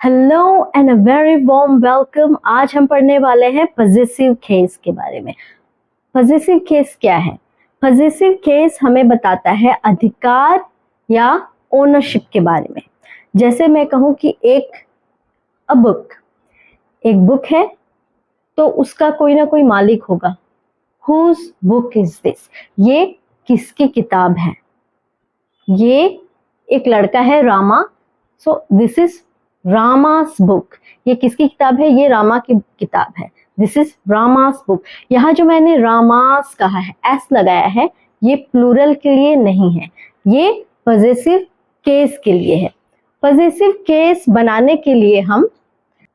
Hello and a very warm welcome. आज हम पढ़ने वाले हैं पॉजेसिव केस के बारे में। पॉजेसिव केस क्या है? पॉजेसिव केस हमें बताता है अधिकार या ओनरशिप के बारे में। जैसे मैं कहूँ कि एक बुक है तो उसका कोई ना कोई मालिक होगा। Whose book is this? ये किसकी किताब है? ये एक लड़का है Rama, so this is रामास book. ये किसकी किताब है? ये रामा की किताब है। This is रामास book. यहाँ जो मैंने रामास कहा है, एस लगाया है, ये प्लूरल के लिए नहीं है, ये पॉजेसिव केस के लिए है। पॉजेसिव केस बनाने के लिए हम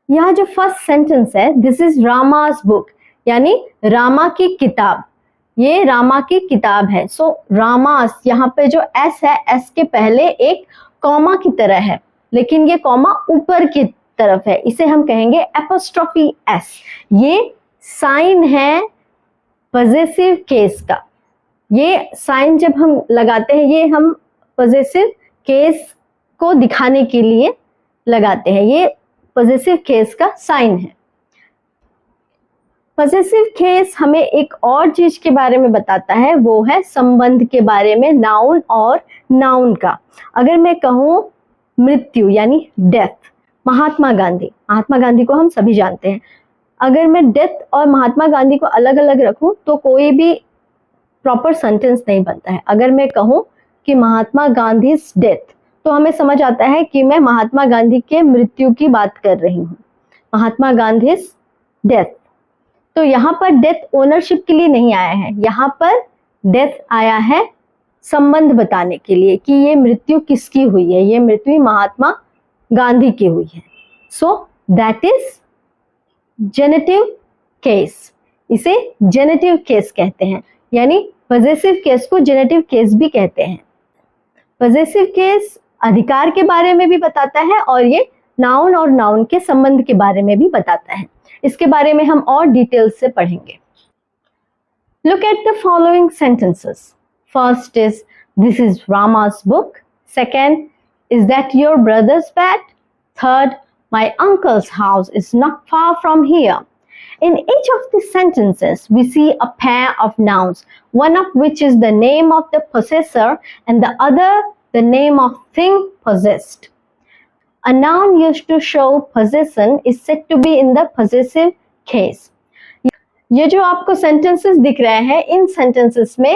यहाँ जो फर्स्ट सेंटेंस है, दिस इज रामास बुक, यानी रामा की किताब, ये रामा की किताब है। सो रामास, यहाँ पे जो एस है, एस के पहले एक कॉमा की तरह है, लेकिन ये कॉमा ऊपर की तरफ है, इसे हम कहेंगे एपोस्ट्रोफी एस। ये साइन है पॉजेसिव केस का। ये साइन जब हम लगाते हैं, ये हम पॉजेसिव केस को दिखाने के लिए लगाते हैं। ये पॉजेसिव केस का साइन है। पॉजेसिव केस हमें एक और चीज के बारे में बताता है, वो है संबंध के बारे में, नाउन और नाउन का। अगर मैं कहूँ मृत्यु यानी डेथ, महात्मा गांधी को हम सभी जानते हैं। अगर मैं डेथ और महात्मा गांधी को अलग अलग रखूं तो कोई भी प्रॉपर सेंटेंस नहीं बनता है। अगर मैं कहूँ कि महात्मा गांधी डेथ, तो हमें समझ आता है कि मैं महात्मा गांधी के मृत्यु की बात कर रही हूँ, महात्मा गांधी डेथ। तो यहाँ पर डेथ ओनरशिप के लिए नहीं आया है, यहाँ पर डेथ आया है संबंध बताने के लिए कि ये मृत्यु किसकी हुई है। ये मृत्यु महात्मा गांधी की हुई है। So that is generative case. इसे जेनेटिव केस कहते हैं, यानी पॉजेसिव केस को जेनेटिव केस भी कहते हैं। पॉजेसिव केस अधिकार के बारे में भी बताता है और ये नाउन और नाउन के संबंध के बारे में भी बताता है। इसके बारे में हम और डिटेल्स से पढ़ेंगे। Look at the following sentences. First is, this is Rama's book. Second, is that your brother's bat? Third, my uncle's house is not far from here. In each of these sentences, we see a pair of nouns, one of which is the name of the possessor and the other the name of thing possessed. A noun used to show possession is said to be in the possessive case. ये जो आपको sentences दिख रहे हैं, इन sentences में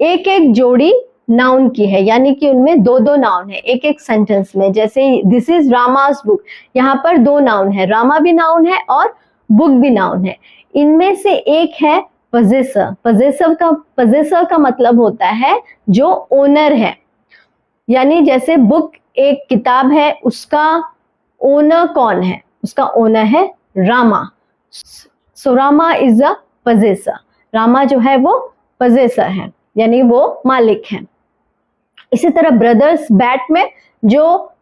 एक एक जोड़ी नाउन की है, यानी कि उनमें दो दो नाउन है एक एक सेंटेंस में। जैसे दिस इज रामास बुक, यहाँ पर दो नाउन है, रामा भी नाउन है और बुक भी नाउन है। इनमें से एक है पोजेसर। पोजेसर का मतलब होता है जो ओनर है, यानी जैसे बुक एक किताब है, उसका ओनर कौन है? उसका ओनर है Rama. So Rama is a possessor. Rama जो है वो पोजेसर है, यानी वो मालिक है। इसी तरह ब्रदर्स बैट में जो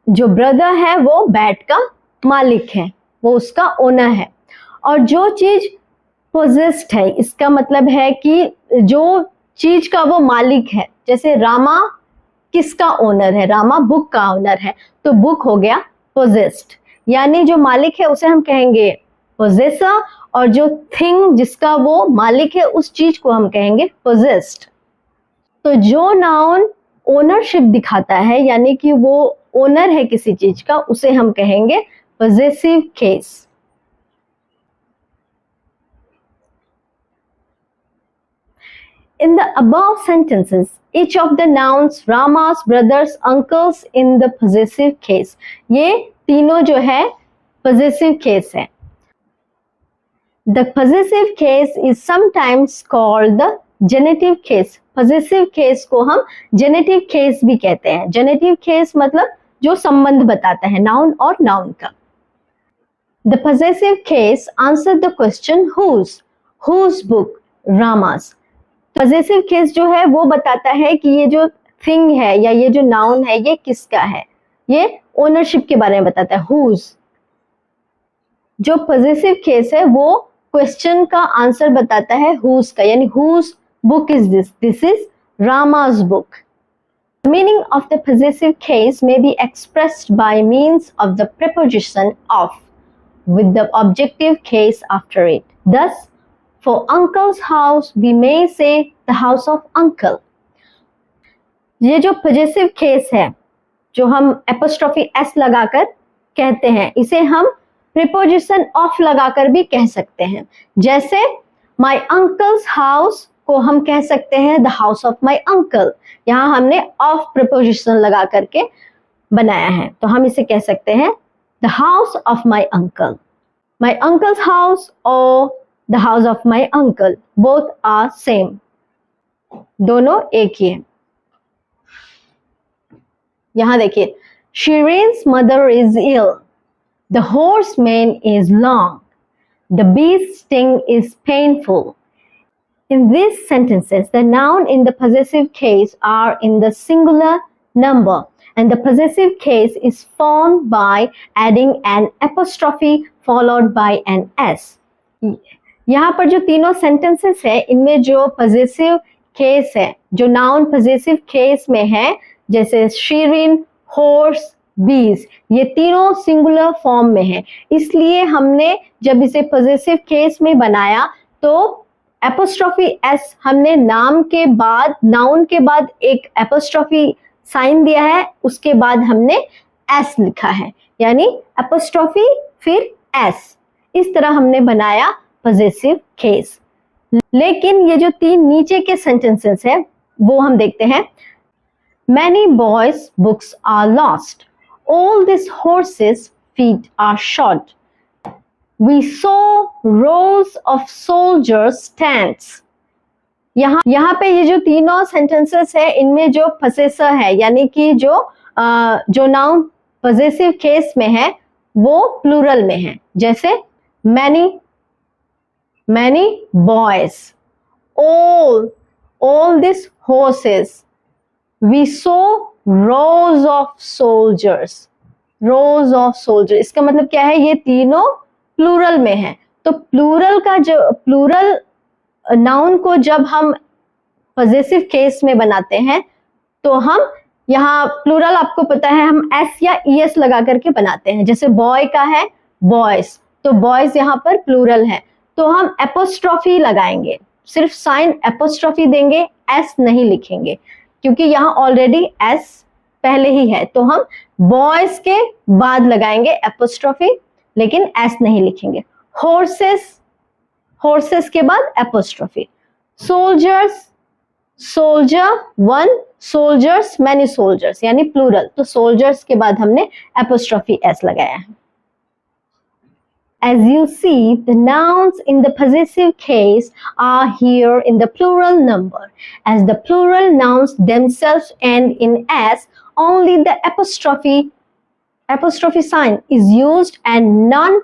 ब्रदर है वो बैट का मालिक है, वो उसका ओनर है। और जो चीज पोजेस्ड है, इसका मतलब है कि जो चीज का वो मालिक है। जैसे रामा किसका ओनर है? रामा बुक का ओनर है, तो बुक हो गया पोजेस्ड, यानी जो मालिक है उसे हम कहेंगे पोजेसर, और जो थिंग जिसका वो मालिक है उस चीज को हम कहेंगे पोजेस्ड। तो जो नाउन ओनरशिप दिखाता है, यानी कि वो ओनर है किसी चीज का, उसे हम कहेंगे possessive case. In the above sentences, each of the nouns Rama's, brothers, uncles in the possessive case. ये तीनों जो है possessive case है। The possessive case is sometimes called the genitive case. Possessive case को हम genitive case भी कहते हैं। Genitive case मतलब जो संबंध बताता है नाउन और नाउन का। The possessive case answer the question whose book? Rama's. Possessive case जो है वो बताता है कि ये जो थिंग है या ये जो नाउन है ये किसका है, ये ओनरशिप के बारे में बताता है, हुज। जो पॉजेसिव केस है वो क्वेश्चन का आंसर बताता है हुज का, यानी whose book is this? This is Rama's book. The meaning of the possessive case may be expressed by means of the preposition of with the objective case after it. Thus, for uncle's house, we may say the house of uncle. ये जो possessive case है, जो हम apostrophe s लगाकर कहते हैं, इसे हम preposition of लगाकर भी कह सकते हैं. जैसे my uncle's house को हम कह सकते हैं the house of my uncle. यहाँ हमने of preposition लगा करके बनाया है, तो हम इसे कह सकते हैं the house of my uncle. My uncle's house or the house of my uncle, both are same. दोनों एक ही है. यहाँ देखिए, Shireen's mother is ill. The horse's mane is long. The bee's sting is painful. In these sentences, the noun in the possessive case are in the singular number, and the possessive case is formed by adding an apostrophe followed by an s. यहाँ पर जो तीनों sentences है, इनमें जो possessive case है, जो noun possessive case में है, जैसे Shireen, horse, bees, ये तीनों singular form में है. इसलिए हमने जब इसे possessive case में बनाया तो apostrophe s हमने नाम के बाद, noun के बाद एक apostrophe साइन दिया है, उसके बाद हमने s लिखा है, यानी apostrophe फिर s. इस तरह हमने बनाया possessive case. लेकिन ये जो तीन नीचे के sentences है वो हम देखते हैं. Many boys' books are lost. All these horses' feet are shod. We saw rows of soldiers' tents. यहाँ पे ये जो तीनों sentences है, इनमें जो possessor है, यानी कि जो noun possessive case में है वो plural में है. जैसे many boys, all these horses. We saw rows of soldiers. इसका मतलब क्या है, ये तीनों प्लूरल में है. तो प्लूरल का जो प्लूरल नाउन को जब हम पॉजेसिव केस में बनाते हैं तो हम यहाँ प्लूरल, आपको पता है, हम एस या ईएस लगा करके बनाते हैं. जैसे बॉय का है बॉयज, तो बॉयज यहाँ पर प्लूरल है, तो हम एपोस्ट्रोफी लगाएंगे, सिर्फ साइन एपोस्ट्रोफी देंगे, एस नहीं लिखेंगे, क्योंकि यहाँ ऑलरेडी एस पहले ही है. तो हम बॉयज के बाद लगाएंगे एपोस्ट्रोफी, लेकिन एस नहीं लिखेंगे. horses के बाद apostrophe. soldier one, soldiers many soldiers, यानी प्लूरल, तो soldiers के बाद हमने एपोस्ट्रोफी एस लगाया है. As you see, the nouns in the possessive case are here in the plural number. As the plural nouns themselves end in s, only the apostrophe sign is used and not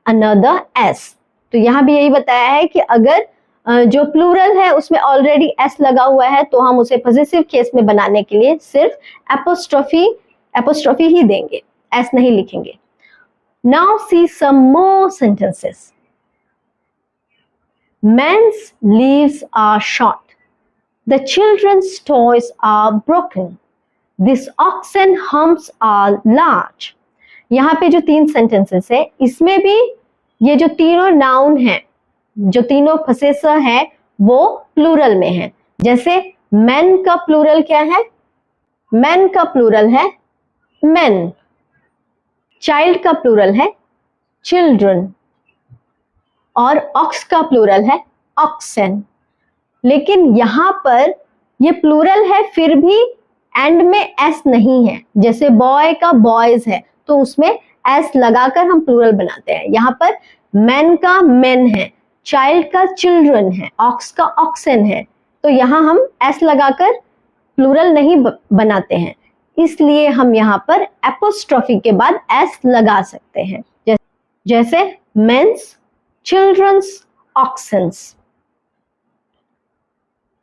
another s. तो यहाँ भी यही बताया है कि अगर जो plural है उसमें ऑलरेडी s लगा हुआ है तो हम उसे possessive case में बनाने के लिए सिर्फ apostrophe ही देंगे, s नहीं लिखेंगे. Now see some more sentences. Men's leaves are short. The children's toys are broken. This oxen humps are large. यहाँ पे जो तीन sentences है, इसमें भी ये जो तीनों noun हैं, जो तीनों possessor है, वो plural में है. जैसे men का plural क्या है? men का plural है men. चाइल्ड का प्लूरल है चिल्ड्रन और ऑक्स का प्लूरल है ऑक्सन. लेकिन यहाँ पर ये प्लूरल है, फिर भी एंड में एस नहीं है. जैसे बॉय का बॉयज है तो उसमें एस लगाकर हम प्लूरल बनाते हैं. यहाँ पर मैन का मेन है, चाइल्ड का चिल्ड्रन है, ऑक्स का ऑक्सन है, तो यहाँ हम एस लगाकर प्लूरल नहीं बनाते हैं. इसलिए हम यहाँ पर एपोस्ट्रोफी के बाद एस लगा सकते हैं. जैसे men's, children's, oxen's.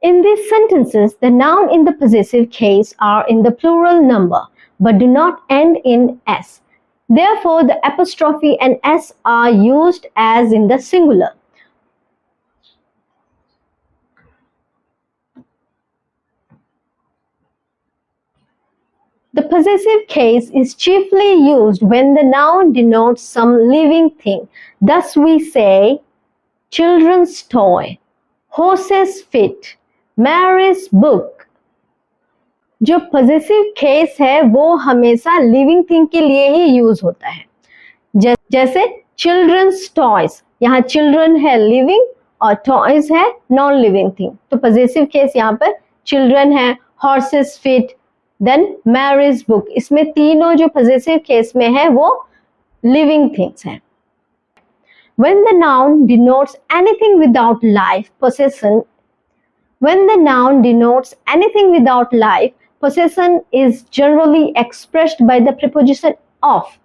In these sentences, the noun in the possessive case are in the plural number, but do not end in s. Therefore, the apostrophe and s are used as in the singular. The possessive case is chiefly used when the noun denotes some living thing. Thus we say children's toy, horse's feet, Mary's book. जो possessive case है वो हमेशा living thing के लिए ही use होता है. जैसे children's toys, यहाँ children है living और toys है non living thing. तो possessive case यहाँ पर children है, horse's feet, then Mary's book. इसमें तीनों जो possessive case में है वो living things हैं. When the noun denotes anything without life, possession. When the noun denotes anything without life, possession is generally expressed by the preposition of,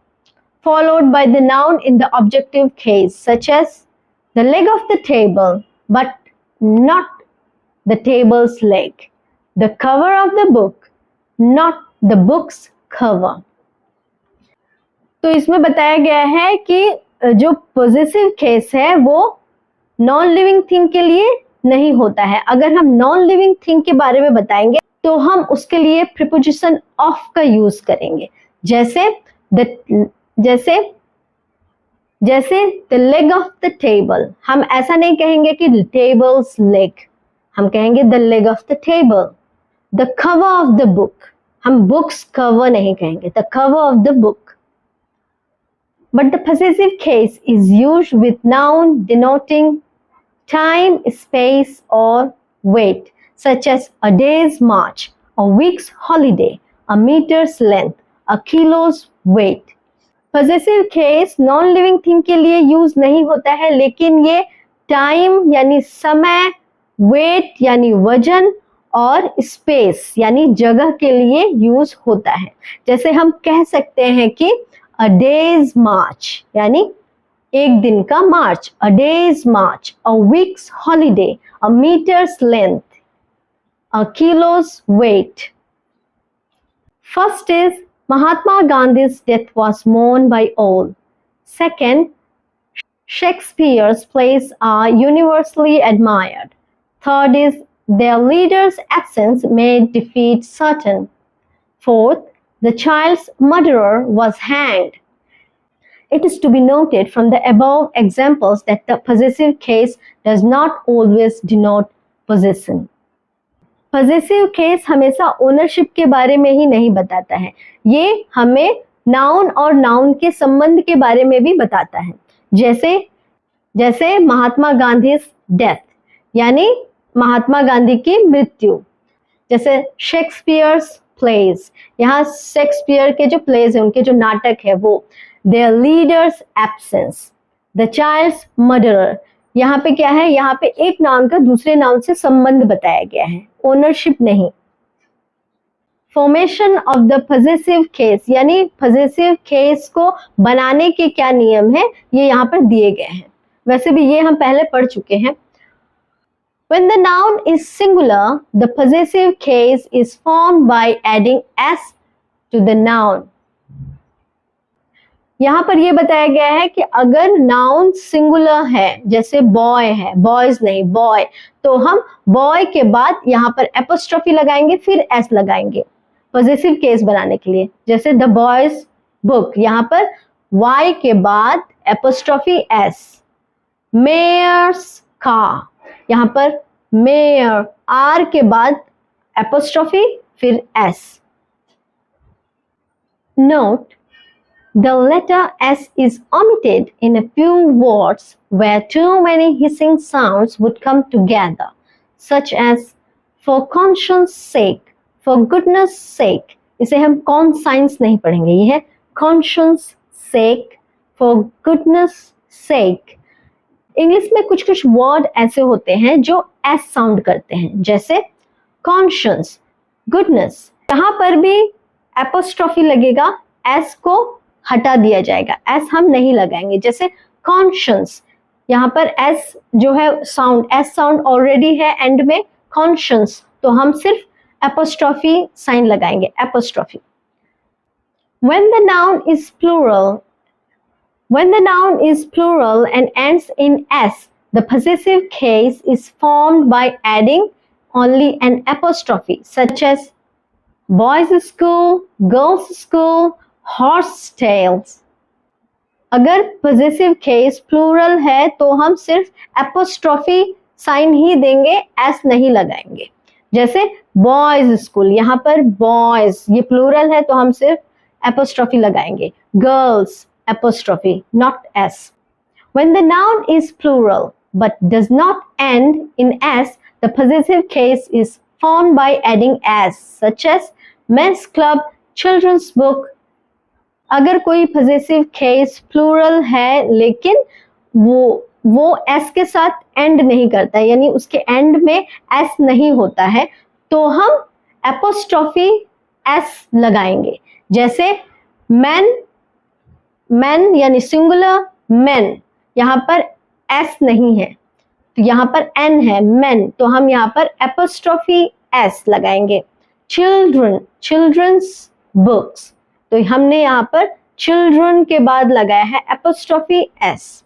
followed by the noun in the objective case, such as the leg of the table, but not the table's leg. The cover of the book, not the book's cover. तो इसमें बताया गया है कि जो possessive case है वो non living thing के लिए नहीं होता है. अगर हम non living thing के बारे में बताएंगे तो हम उसके लिए preposition of का यूज करेंगे. जैसे the leg of the table, हम ऐसा नहीं कहेंगे कि table's leg, हम कहेंगे the leg of the table. The cover of the book, हम books cover नहीं कहेंगे, the cover of the book. But the possessive case is used with noun denoting time, space or weight, such as a day's march, a week's holiday, a meter's length, a kilo's weight. Possessive case non living thing के लिए use नहीं होता है, लेकिन ये time यानी समय, wait यानी वजन और स्पेस यानी जगह के लिए यूज होता है. जैसे हम कह सकते हैं कि अ डेज मार्च यानी एक दिन का march, a day's march, a week's holiday, a metre's length, a kilo's weight. First is Mahatma Gandhi's death was mourned by all. Second, Shakespeare's plays are universally admired. Third is their leader's absence made defeat certain. Fourth, the child's murderer was hanged. It is to be noted from the above examples that the possessive case does not always denote possession. Possessive case हमेशा ownership के बारे में ही नहीं बताता है, ये हमें noun और नाउन के संबंध के बारे में भी बताता है. जैसे महात्मा गांधी डेथ यानी महात्मा गांधी की मृत्यु. जैसे शेक्सपियर्स प्लेज, यहाँ शेक्सपियर के जो प्लेज है, उनके जो नाटक है वो. Their leaders absence, the child's murderer, यहाँ पे क्या है, यहाँ पे एक नाउन का दूसरे नाउन से संबंध बताया गया है, ओनरशिप नहीं. Formation of the possessive case यानी पॉजेसिव केस को बनाने के क्या नियम है ये यहाँ पर दिए गए हैं. वैसे भी ये हम पहले पढ़ चुके हैं. When the noun is singular, the possessive case is formed by adding s to the noun. यहाँ पर ये बताया गया है कि अगर नाउन सिंगुलर है, जैसे बॉय है, बॉयज नहीं बॉय, तो हम बॉय के बाद यहाँ पर एपोस्ट्रोफी लगाएंगे फिर एस लगाएंगे पॉजेसिव केस बनाने के लिए. जैसे द बॉयज बुक, यहाँ पर वाई के बाद एपोस्ट्रोफी एस. मेयर्स कार, यहाँ पर मेयर आर के बाद एपोस्ट्रोफी फिर S. Note, the letter S is omitted in a few words where too many hissing sounds would come together, such as for conscience sake, for goodness sake. इसे हम conscience नहीं पढ़ेंगे, ये है conscience sake, for goodness sake. English में कुछ कुछ word ऐसे होते हैं जो S साउंड करते हैं, जैसे conscience, goodness. यहाँ पर भी एपोस्ट्रोफी लगेगा, S को हटा दिया जाएगा, एस हम नहीं लगाएंगे. जैसे कॉन्शियस, यहाँ पर एस जो है साउंड, एस साउंड ऑलरेडी है एंड में कॉन्शियस, तो हम सिर्फ एपोस्ट्रोफी साइन लगाएंगे, apostrophe. When the noun is plural and ends in s, the possessive case is formed by adding only an apostrophe, such as boys school, girls school, horse tails. अगर possessive case plural है तो हम सिर्फ apostrophe sign ही देंगे, S नहीं लगाएंगे। जैसे boys school, यहाँ पर बॉयज ये प्लूरल है तो हम सिर्फ एपोस्ट्रोफी लगाएंगे। Girls apostrophe, not S. When the noun is plural but does not end in s, the possessive case is formed by adding s, such as men's club, children's book. अगर कोई possessive case plural है लेकिन वो s के साथ end नहीं करता है, यानी उसके end में s नहीं होता है, तो हम apostrophe s लगाएंगे। जैसे men यानी singular men, यहाँ पर s नहीं है तो यहाँ पर n है, men, तो हम यहाँ पर एपोस्ट्रोफी s लगाएंगे। चिल्ड्रन, चिल्ड्रंस बुक्स, तो हमने यहाँ पर चिल्ड्रन के बाद लगाया है apostrophe s।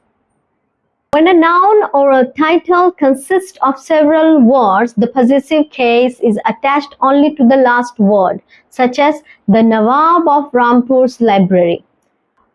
When a noun or a title consists of several words, the possessive case is attached only to the last word, such as the Nawab of Rampur's library.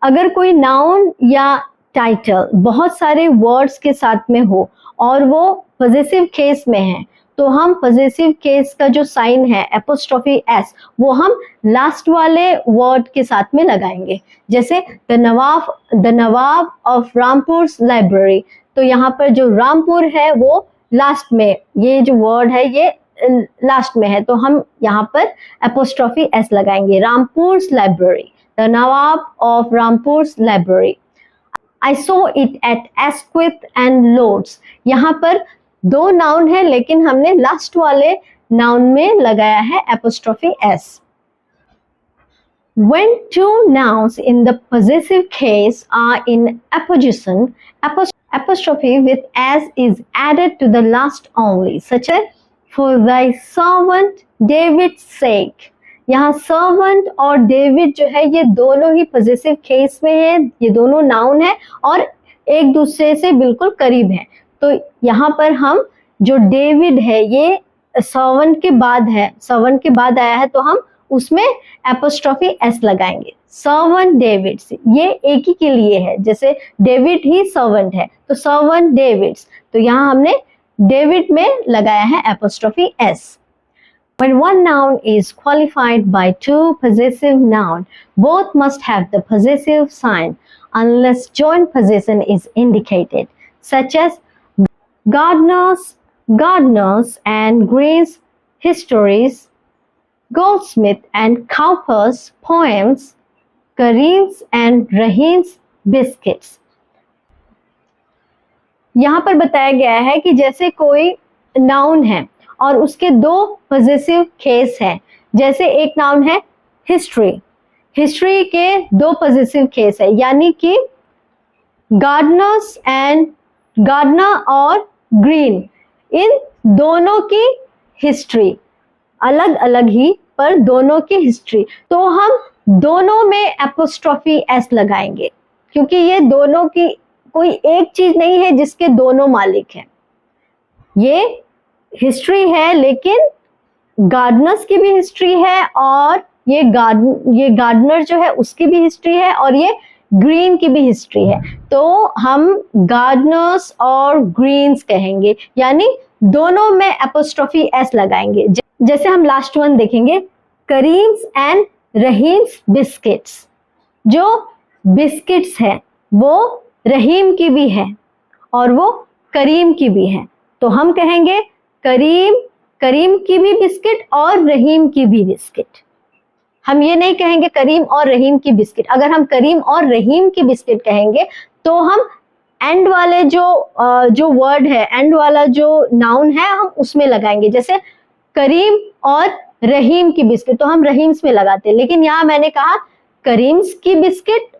अगर कोई नाउन या title बहुत सारे words के साथ में हो और वो पॉजेसिव केस में है, तो हम पॉजेसिव केस का जो साइन है एपोस्ट्रोफी एस, वो हम लास्ट वाले वर्ड के साथ में लगाएंगे। जैसे the Nawab of Rampur's library, तो यहाँ पर जो रामपुर है वो लास्ट में, ये जो वर्ड है ये लास्ट में है, तो हम यहाँ पर एपोस्ट्रोफी एस लगाएंगे। Rampur's library, the Nawab of Rampur's library. I saw it at Asquith and Lords. यहाँ पर दो नाउन है लेकिन हमने लास्ट वाले नाउन में लगाया है apostrophe s. When two nouns in the possessive case are in apposition, apostrophe with s is added to the last only, such as for thy servant David's sake. यहाँ servant और David जो है ये दोनों ही possessive case में है, ये दोनों नाउन है और एक दूसरे से बिल्कुल करीब है। तो यहाँ पर हम जो डेविड है ये सर्वेंट के बाद है, सर्वेंट के बाद आया है, तो हम उसमें एपोस्ट्रोफी एस लगाएंगे। सर्वेंट डेविड, ये एक ही के लिए है, जैसे डेविड ही सर्वेंट है तो सर्वेंट डेविड्स, तो यहाँ हमने डेविड में लगाया है apostrophe S. When one noun is qualified by two possessive nouns, both must have the possessive sign unless joint possession is indicated, such as gardeners and Green's histories, Goldsmith and Cowper's poems, Karim's and Rahim's biscuits. यहाँ पर बताया गया है कि जैसे कोई noun है और उसके दो पॉजेसिव केस हैं, जैसे एक नाउन है हिस्ट्री, हिस्ट्री के दो पॉजेसिव केस है, यानी कि गार्डनर और ग्रीन, इन दोनों की हिस्ट्री अलग अलग ही पर दोनों की हिस्ट्री, तो हम दोनों में एपोस्ट्रोफी एस लगाएंगे क्योंकि ये दोनों की कोई एक चीज नहीं है जिसके दोनों मालिक हैं। ये हिस्ट्री है लेकिन गार्डनर्स की भी हिस्ट्री है और ये गार्डनर जो है उसकी भी हिस्ट्री है और ये ग्रीन की भी हिस्ट्री है, तो हम गार्डनर्स और ग्रीन्स कहेंगे, यानी दोनों में एपोस्ट्रोफी एस लगाएंगे। जैसे हम लास्ट वन देखेंगे, करीम्स एंड रहीम्स बिस्किट्स, जो बिस्किट्स है वो रहीम की भी है और वो करीम की भी है, तो हम कहेंगे करीम की भी बिस्किट और रहीम की भी बिस्किट। हम ये नहीं कहेंगे करीम और रहीम की बिस्किट। अगर हम करीम और रहीम की बिस्किट कहेंगे तो हम एंड वाले जो वर्ड है, एंड वाला जो नाउन है, हम उसमें लगाएंगे। जैसे करीम और रहीम की बिस्किट, तो हम रहीम्स में लगाते हैं, लेकिन यहाँ मैंने कहा करीम्स की बिस्किट,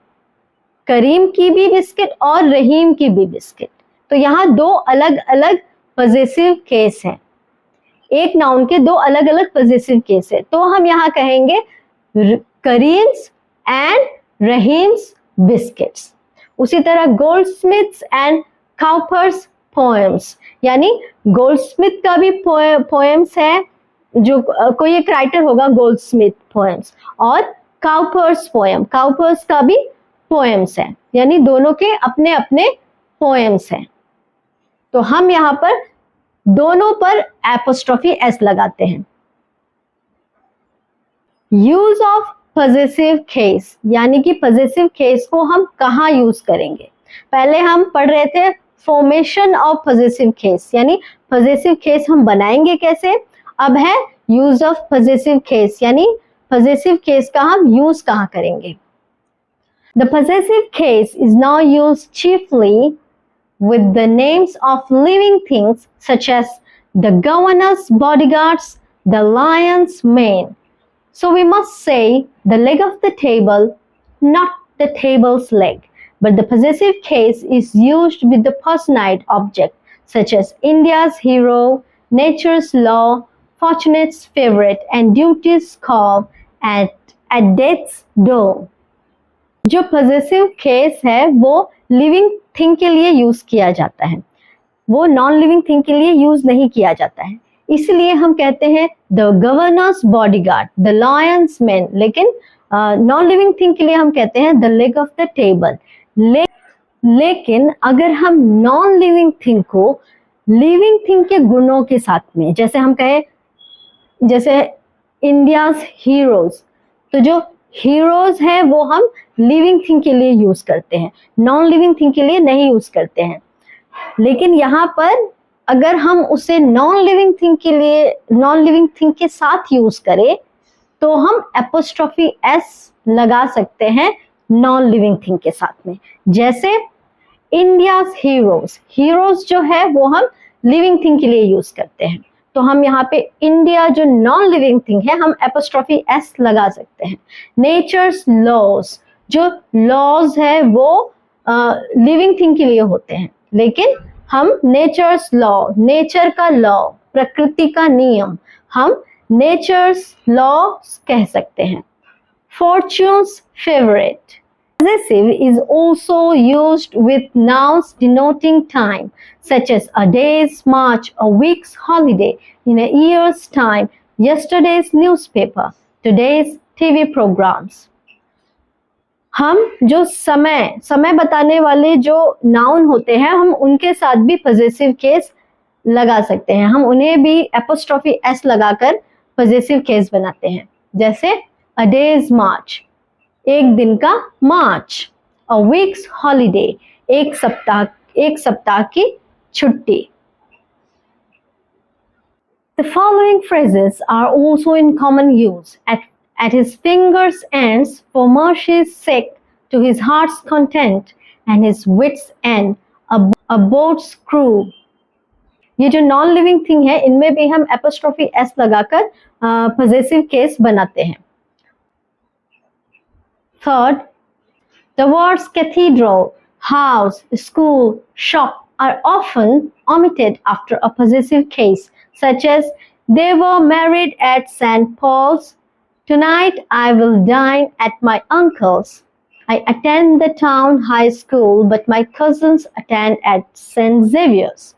करीम की भी बिस्किट और रहीम की भी बिस्किट, तो यहाँ दो अलग अलग पॉजेसिव केस हैं, एक नाउन के दो अलग अलग पॉजेसिव केस है, तो हम यहाँ कहेंगे करीम्स एंड रहीम्स बिस्किट्स। उसी तरह गोल्डस्मिथ्स एंड काउपर्स पोएम्स, यानी गोल्डस्मिथ का भी पोएम्स है जो कोई एक राइटर होगा, गोल्डस्मिथ पोएम्स, और काउपर्स पोएम, काउपर्स का भी पोएम्स है, यानी दोनों के अपने अपने पोएम्स हैं। तो हम यहाँ पर दोनों पर एपोस्ट्रोफी एस लगाते हैं। यूज ऑफ पॉजेसिव केस, यानी कि पॉजेसिव केस को हम कहाँ यूज करेंगे। पहले हम पढ़ रहे थे फॉर्मेशन ऑफ पॉजेसिव केस, यानी पॉजेसिव केस हम बनाएंगे कैसे। अब है यूज ऑफ पॉजेसिव केस, यानी पॉजेसिव केस का हम यूज कहाँ करेंगे। The possessive case is now used chiefly with the names of living things such as the governor's bodyguards, the lion's mane. So we must say the leg of the table, not the table's leg. But the possessive case is used with the personate object such as India's hero, nature's law, fortunate's favorite, and duty's call at death's door. जो possessive case है वो living thing के लिए use किया जाता है, वो non living thing के लिए यूज नहीं किया जाता है, इसलिए हम कहते हैं the governors bodyguard, the Lions man. लेकिन नॉन लिविंग थिंग के लिए हम कहते हैं the leg of the table. लेकिन अगर हम नॉन लिविंग थिंग को लिविंग थिंग के गुणों के साथ में, जैसे हम कहें जैसे इंडियाज हीरोज, तो जो हीरोज है वो हम लिविंग थिंग के लिए यूज करते हैं, नॉन लिविंग थिंग के लिए नहीं यूज करते हैं। लेकिन यहाँ पर अगर हम उसे नॉन लिविंग थिंग के लिए, नॉन लिविंग थिंग के साथ यूज करें तो हम एपोस्ट्रोफी एस लगा सकते हैं नॉन लिविंग थिंग के साथ में। जैसे इंडियाज हीरोज, हीरोज जो है वो हम लिविंग थिंग के लिए यूज करते हैं, तो हम यहाँ पे इंडिया जो नॉन लिविंग थिंग है हम एपोस्ट्रोफी एस लगा सकते हैं। नेचर्स लॉज, जो लॉज है वो लिविंग थिंग के लिए होते हैं, लेकिन हम नेचर्स लॉ, नेचर का लॉ, प्रकृति का नियम, हम नेचर्स लॉ कह सकते हैं। Fortunes favourite. Possessive is also used with nouns denoting time, such as a day's march, a week's holiday, in a year's time, yesterday's newspaper, today's TV programs. हम जो समय बताने वाले जो नाउन होते हैं हम उनके साथ भी पॉजेसिव केस लगा सकते हैं, हम उन्हें भी एपोस्ट्रोफी एस लगाकर पॉजेसिव केस बनाते हैं। जैसे a day's march, एक दिन का मार्च, अ वीक्स हॉलीडे, एक सप्ताह की छुट्टी। The following phrases are also in common use. At his fingers' ends, for mercy's sake, to his heart's content, and his wits' end, a boat's crew. ये जो non living thing है इनमें भी हम एपोस्ट्रोफी एस लगाकर possessive case बनाते हैं। Third, the words cathedral, house, school, shop are often omitted after a possessive case, such as they were married at St. Paul's. Tonight I will dine at my uncle's. I attend the town high school, but my cousins attend at St. Xavier's.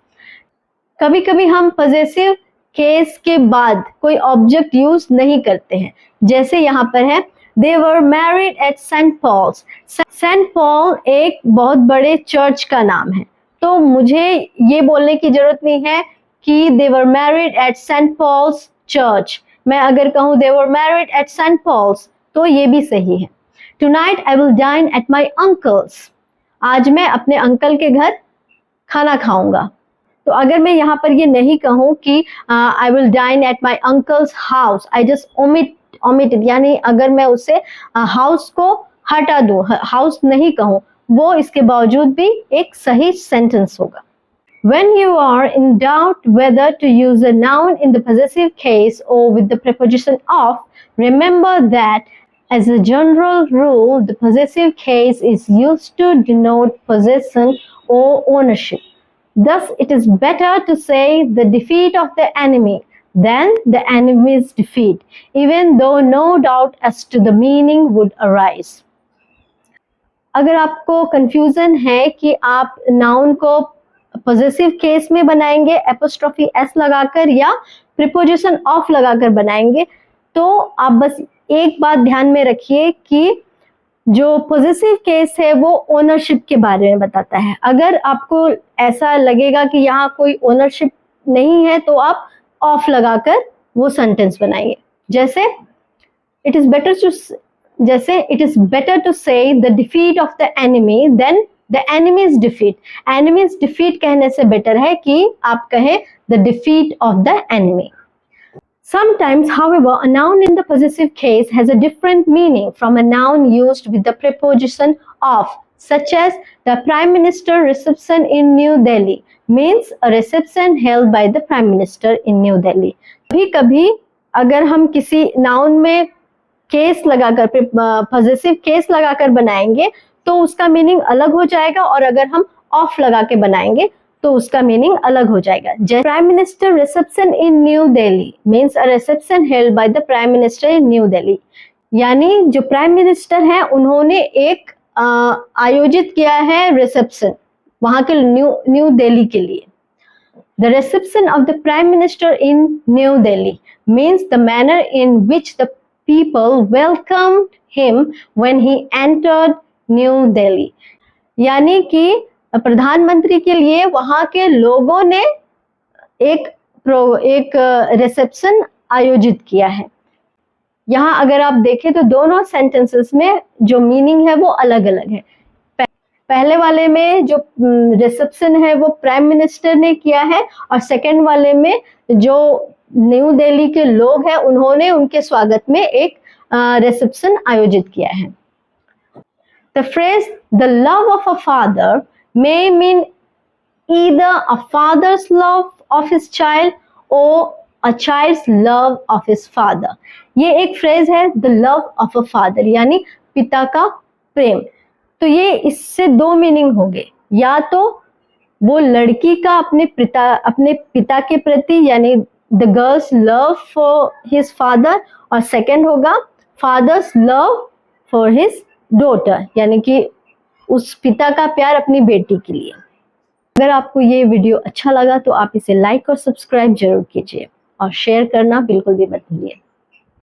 कभी कभी हम possessive case के बाद कोई object use नहीं करते हैं, जैसे यहाँ पर है They were married at St. Paul's. St. Paul एक बहुत बड़े चर्च का नाम है, तो मुझे ये बोलने की जरूरत नहीं है कि they were married at St. Paul's Church। मैं अगर कहूँ they were married at St. Paul's तो ये भी सही है। Tonight I will dine at my uncle's. आज मैं अपने अंकल के घर खाना खाऊंगा। तो अगर मैं यहाँ पर ये नहीं कहूँ कि I will dine at my uncle's house, I just omitted, यानी अगर मैं उसे हाउस को हटा दूं, हाउस नहीं कहूं, वो इसके बावजूद भी एक सही सेंटेंस होगा। When you are in doubt whether to use a noun in the possessive case or with the preposition of, remember that as a general rule, the possessive case is used to denote possession or ownership. Thus, it is better to say the defeat of the enemy than the enemy's defeat, even though no doubt as to the meaning would arise. अगर आपको confusion है कि आप noun को possessive case में बनाएंगे apostrophe S लगाकर या प्रीपोजिशन ऑफ लगाकर बनाएंगे तो आप बस एक बात ध्यान में रखिए कि जो पॉजिटिव केस है वो ओनरशिप के बारे में बताता है। अगर आपको ऐसा लगेगा कि यहाँ कोई ओनरशिप नहीं है तो आप ऑफ लगाकर वो सेंटेंस बनाएंगे। जैसे it is better to say the defeat of the enemy than the enemy's defeat. Enemy's defeat कहने से बेटर है कि आप कहें the defeat of the enemy. Sometimes, however, a noun in the possessive case has a different meaning from a noun used with the preposition of, such as the Prime Minister reception in New Delhi means a reception held by the Prime Minister in New Delhi. कभी-कभी अगर हम किसी noun में case लगाकर possessive case लगाकर बनाएंगे तो उसका मीनिंग अलग हो जाएगा, और अगर हम ऑफ लगा के बनाएंगे तो उसका मीनिंग अलग हो जाएगा। जैसे prime minister reception in new Delhi means a reception held by the prime minister in new Delhi, यानी जो प्राइम मिनिस्टर हैं उन्होंने एक आयोजित किया है रिसेप्शन वहां के न्यू दिल्ली के लिए। The reception of the prime minister in new Delhi means the manner in which the people welcome him when he entered new Delhi, यानी कि प्रधानमंत्री के लिए वहां के लोगों ने एक रिसेप्शन आयोजित किया है। यहाँ अगर आप देखें तो दोनों सेंटेंसेस में जो मीनिंग है वो अलग अलग है। पहले वाले में जो रिसेप्शन है वो प्राइम मिनिस्टर ने किया है, और सेकंड वाले में जो न्यू दिल्ली के लोग हैं उन्होंने उनके स्वागत में एक रिसेप्शन आयोजित किया है। The phrase the love of a father may mean either a father's love of his child or a child's love of his father. ये एक फ्रेज है the love of a father, यानी पिता का प्रेम। तो ये इससे दो मीनिंग होंगे, या तो वो लड़की का अपने पिता के प्रति यानी the girl's love for his father, और सेकंड होगा father's love for his daughter, यानी कि उस पिता का प्यार अपनी बेटी के लिए। अगर आपको ये वीडियो अच्छा लगा तो आप इसे लाइक और सब्सक्राइब जरूर कीजिए, और शेयर करना बिल्कुल भी मत भूलिए।